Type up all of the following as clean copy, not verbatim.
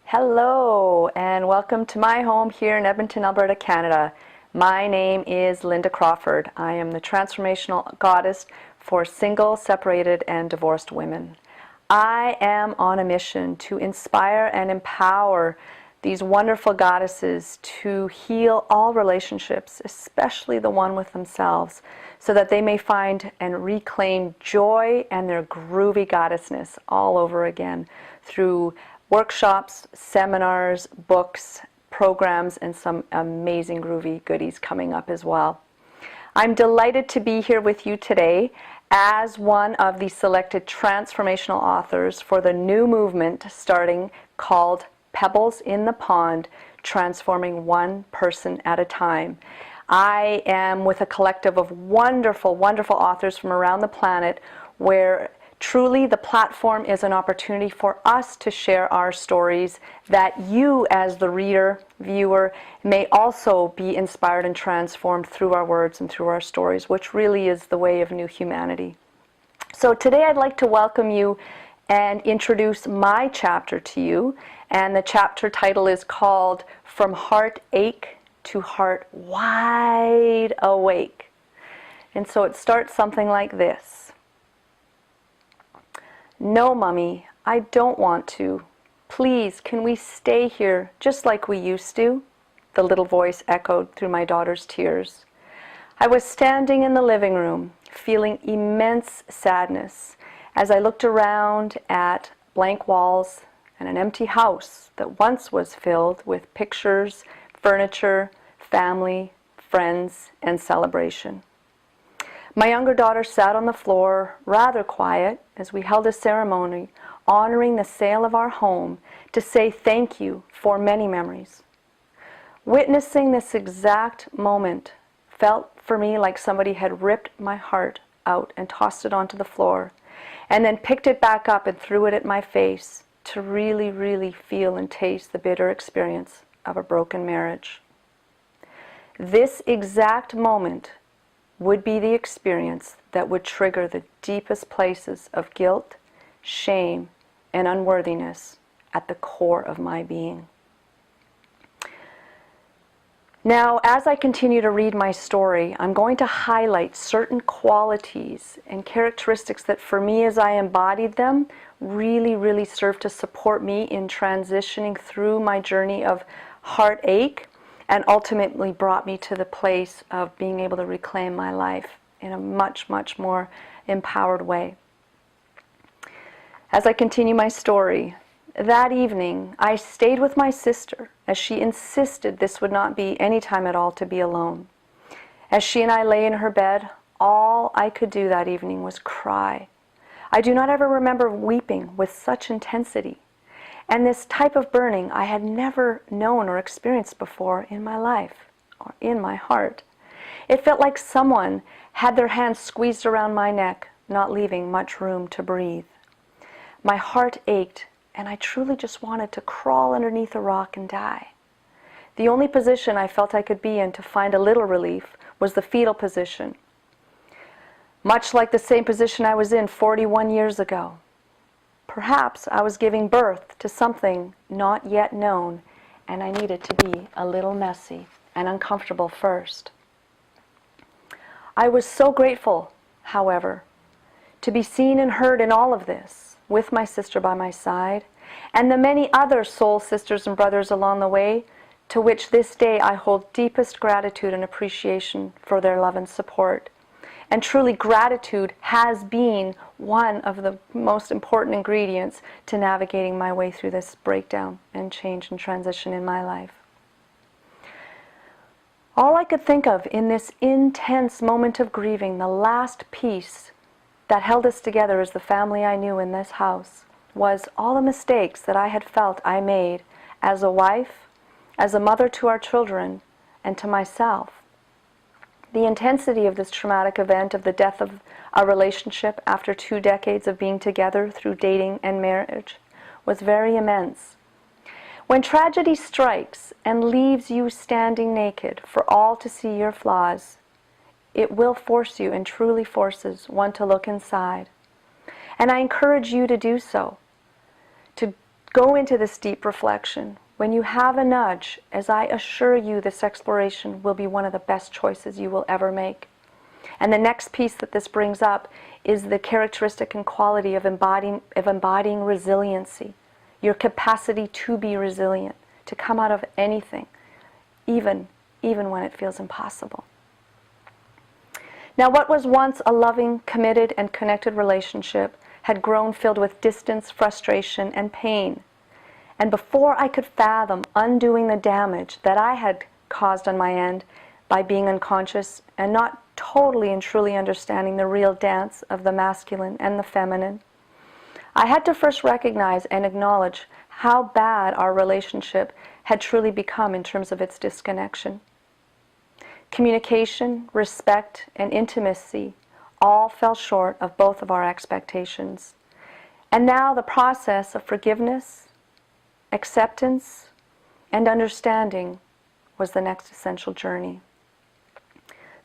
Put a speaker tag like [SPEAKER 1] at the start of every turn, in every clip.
[SPEAKER 1] Hello and welcome to my home here in Edmonton, Alberta, Canada. My name is Linda Crawford. I am the Transformational Goddess for single, separated, and divorced women. I am on a mission to inspire and empower these wonderful goddesses to heal all relationships, especially the one with themselves, so that they may find and reclaim joy and their groovy goddessness all over again through workshops, seminars, books, programs, and some amazing groovy goodies coming up as well. I'm delighted to be here with you today as one of the selected transformational authors for the new movement starting called Pebbles in the Pond, Transforming One Person at a Time. I am with a collective of wonderful, wonderful authors from around the planet where truly the platform is an opportunity for us to share our stories that you as the reader, viewer, may also be inspired and transformed through our words and through our stories, which really is the way of new humanity. So today I'd like to welcome you and introduce my chapter to you, and the chapter title is called From Heartache to Heart Wide Awake. And so it starts something like this. No, Mummy, I don't want to. Please, can we stay here just like we used to? The little voice echoed through my daughter's tears. I was standing in the living room, feeling immense sadness as I looked around at blank walls and an empty house that once was filled with pictures, furniture, family, friends, and celebration. My younger daughter sat on the floor, rather quiet, as we held a ceremony honoring the sale of our home to say thank you for many memories. Witnessing this exact moment felt for me like somebody had ripped my heart out and tossed it onto the floor, and then picked it back up and threw it at my face to really, really feel and taste the bitter experience of a broken marriage. This exact moment would be the experience that would trigger the deepest places of guilt, shame, and unworthiness at the core of my being. Now, as I continue to read my story, I'm going to highlight certain qualities and characteristics that for me as I embodied them really, really serve to support me in transitioning through my journey of heartache and ultimately brought me to the place of being able to reclaim my life in a much, much more empowered way. As I continue my story, that evening I stayed with my sister as she insisted this would not be any time at all to be alone. As she and I lay in her bed, all I could do that evening was cry. I do not ever remember weeping with such intensity. And this type of burning I had never known or experienced before in my life or in my heart. It felt like someone had their hands squeezed around my neck, not leaving much room to breathe. My heart ached, and I truly just wanted to crawl underneath a rock and die. The only position I felt I could be in to find a little relief was the fetal position, much like the same position I was in 41 years ago. Perhaps I was giving birth to something not yet known, and I needed to be a little messy and uncomfortable first. I was so grateful, however, to be seen and heard in all of this, with my sister by my side, and the many other soul sisters and brothers along the way, to which this day I hold deepest gratitude and appreciation for their love and support. And truly, gratitude has been one of the most important ingredients to navigating my way through this breakdown and change and transition in my life. All I could think of in this intense moment of grieving, the last piece that held us together as the family I knew in this house, was all the mistakes that I had felt I made as a wife, as a mother to our children, and to myself. The intensity of this traumatic event of the death of a relationship after 2 decades of being together through dating and marriage was very immense. When tragedy strikes and leaves you standing naked for all to see your flaws, it will force you, and truly forces one, to look inside. And I encourage you to do so, to Go into this deep reflection. When you have a nudge, as I assure you, this exploration will be one of the best choices you will ever make. And the next piece that this brings up is the characteristic and quality of embodying resiliency, your capacity to be resilient, to come out of anything, even when it feels impossible. Now, what was once a loving, committed, and connected relationship had grown filled with distance, frustration, and pain. And before I could fathom undoing the damage that I had caused on my end by being unconscious and not totally and truly understanding the real dance of the masculine and the feminine, I had to first recognize and acknowledge how bad our relationship had truly become in terms of its disconnection. Communication, respect, and intimacy all fell short of both of our expectations. And now the process of forgiveness, acceptance, and understanding was the next essential journey.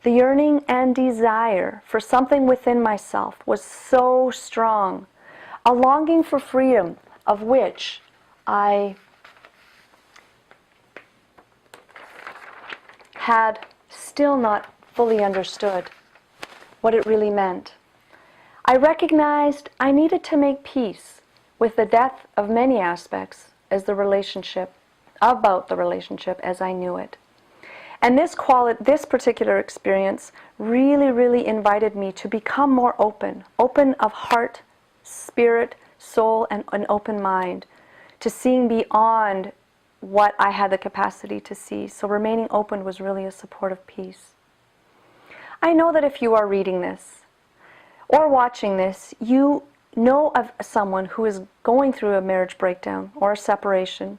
[SPEAKER 1] The yearning and desire for something within myself was so strong, a longing for freedom of which I had still not fully understood what it really meant. I recognized I needed to make peace with the death of many aspects about the relationship as I knew it. And this particular experience really invited me to become more open of heart, spirit, soul, and an open mind, to seeing beyond what I had the capacity to see. So remaining open was really a supportive piece. I know that if you are reading this or watching this, you know of someone who is going through a marriage breakdown or a separation,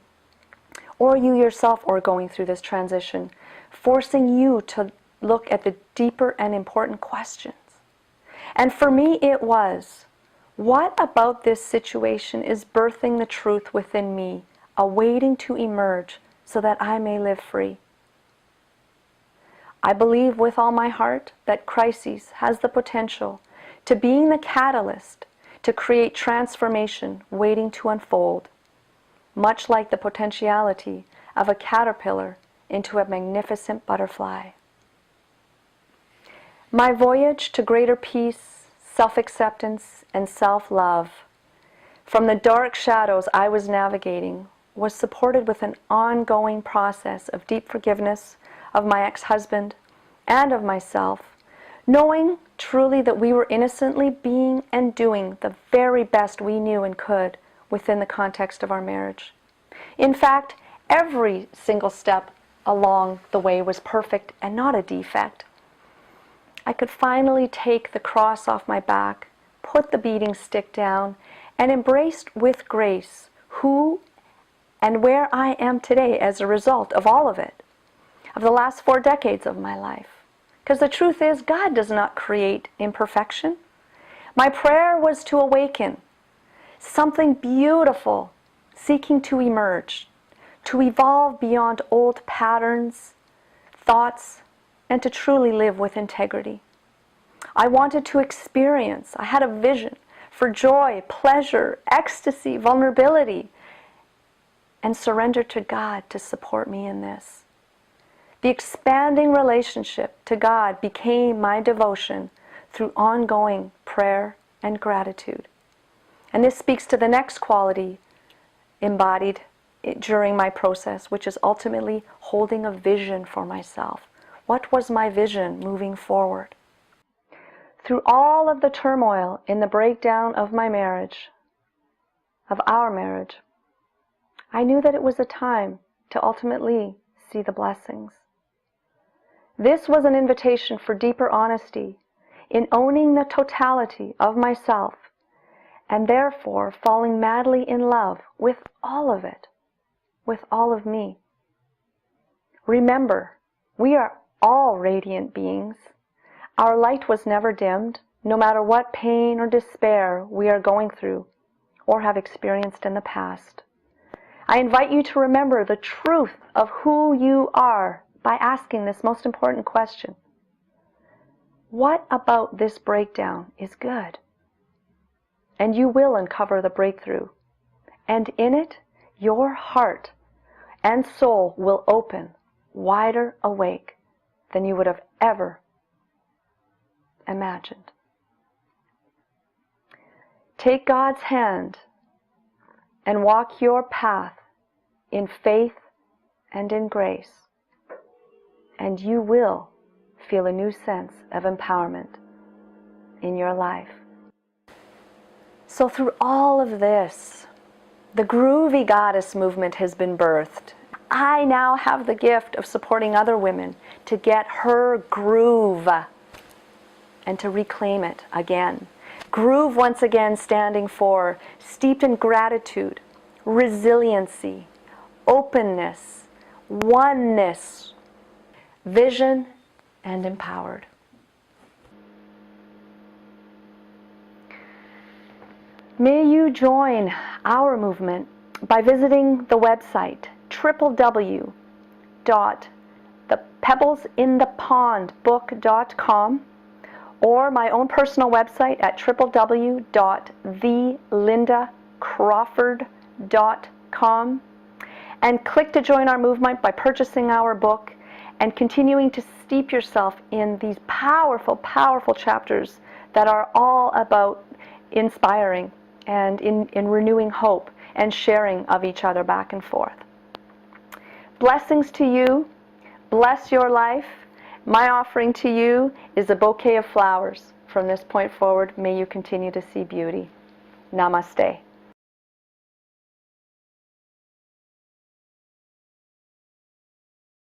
[SPEAKER 1] or you yourself are going through this transition, forcing you to look at the deeper and important questions. And for me it was, what about this situation is birthing the truth within me, awaiting to emerge so that I may live free? I believe with all my heart that crises has the potential to being the catalyst to create transformation waiting to unfold, much like the potentiality of a caterpillar into a magnificent butterfly. My voyage to greater peace, self-acceptance, and self-love from the dark shadows I was navigating was supported with an ongoing process of deep forgiveness of my ex-husband and of myself, knowing truly that we were innocently being and doing the very best we knew and could within the context of our marriage. In fact, every single step along the way was perfect and not a defect. I could finally take the cross off my back, put the beating stick down, and embraced with grace who and where I am today as a result of all of it, of the last 4 decades of my life. Because the truth is, God does not create imperfection. My prayer was to awaken something beautiful seeking to emerge, to evolve beyond old patterns, thoughts, and to truly live with integrity. I wanted to experience, I had a vision for joy, pleasure, ecstasy, vulnerability, and surrender to God to support me in this. The expanding relationship to God became my devotion through ongoing prayer and gratitude. And this speaks to the next quality embodied during my process, which is ultimately holding a vision for myself. What was my vision moving forward? Through all of the turmoil in the breakdown of my marriage, of our marriage, I knew that it was a time to ultimately see the blessings. This was an invitation for deeper honesty in owning the totality of myself, and therefore falling madly in love with all of it, with all of me. Remember, we are all radiant beings. Our light was never dimmed, no matter what pain or despair we are going through or have experienced in the past. I invite you to remember the truth of who you are by asking this most important question. What about this breakdown is good? And you will uncover the breakthrough. And in it, your heart and soul will open wider awake than you would have ever imagined. Take God's hand and walk your path in faith and in grace, and you will feel a new sense of empowerment in your life. So through all of this, the Groovy Goddess movement has been birthed. I now have the gift of supporting other women to get her groove and to reclaim it again. Groove, once again, standing for steeped in gratitude, resiliency, openness, oneness, vision, and empowered. May you join our movement by visiting the website www.thepebblesinthe.pondbook.com or my own personal website at www.thelindacrawford.com, and click to join our movement by purchasing our book and continuing to steep yourself in these powerful, powerful chapters that are all about inspiring and in renewing hope and sharing of each other back and forth. Blessings to you. Bless your life. My offering to you is a bouquet of flowers. From this point forward, may you continue to see beauty. Namaste.